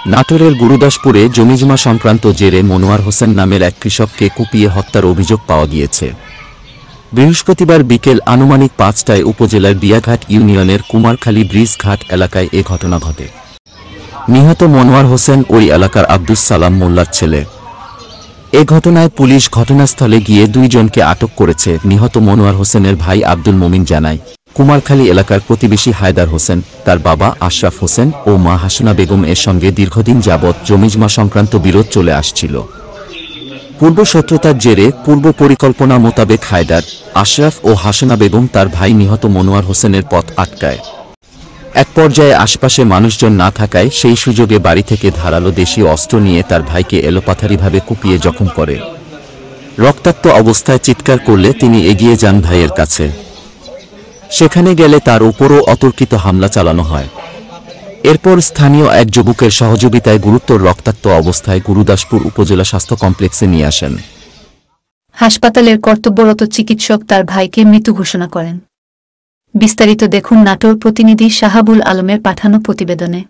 নাটোরের গুরুদাসপুরে জমিজমা সংক্রান্ত জেরে মনোয়ার হোসেন নামের এক কৃষককে কুপিয়ে হত্যার অভিযোগ পাওয়া গিয়েছে। বৃহস্পতিবার বিকেল আনুমানিক ৫টায় উপজেলার বিয়াঘাট ইউনিয়নের কুমারখালী ব্রিজ ঘাট এলাকায় এ ঘটনা ঘটে। নিহত মনোয়ার হোসেন ওই এলাকার আব্দুস সালাম মোল্লার ছেলে। এ ঘটনায় পুলিশ ঘটনাস্থলে গিয়ে ২ জনকে আটক করেছে। নিহত মনোয়ার হোসেনের ভাই আব্দুল মোমিন জানায়, কুমারখালী এলাকার প্রতিবেশী হায়দার হোসেন, তার বাবা আশরাফ হোসেন ও মা হাসনা বেগম এর সঙ্গে দীর্ঘদিন যাবৎ জমিজমা সংক্রান্ত বিরোধ চলে আসছিল। পূর্ব শত্রুতার জেরে পূর্ব পরিকল্পনা মোতাবেক হায়দার, আশরাফ ও হাসনা বেগম তার ভাই নিহত মনোয়ার হোসেনের পথ আটকায়। এক পর্যায়ে আশপাশে মানুষজন না থাকায় সেই সুযোগে বাড়ি থেকে ধারালো দেশীয় অস্ত্র নিয়ে তার ভাইকে এলোপাথারিভাবে কুপিয়ে জখম করে। রক্তাক্ত অবস্থায় চিৎকার করলে তিনি এগিয়ে যান ভাইয়ের কাছে। সেখানে গেলে তার উপরও অতর্কিত হামলা চালানো হয়। এরপর স্থানীয় এক যুবকের সহযোগিতায় গুরুতর রক্তাক্ত অবস্থায় গুরুদাসপুর উপজেলা স্বাস্থ্য কমপ্লেক্সে নিয়ে আসেন। হাসপাতালের কর্তব্যরত চিকিৎসক তার ভাইকে মৃত ঘোষণা করেন। বিস্তারিত দেখুন নাটোর প্রতিনিধি শাহাবুল আলমের পাঠানো প্রতিবেদনে।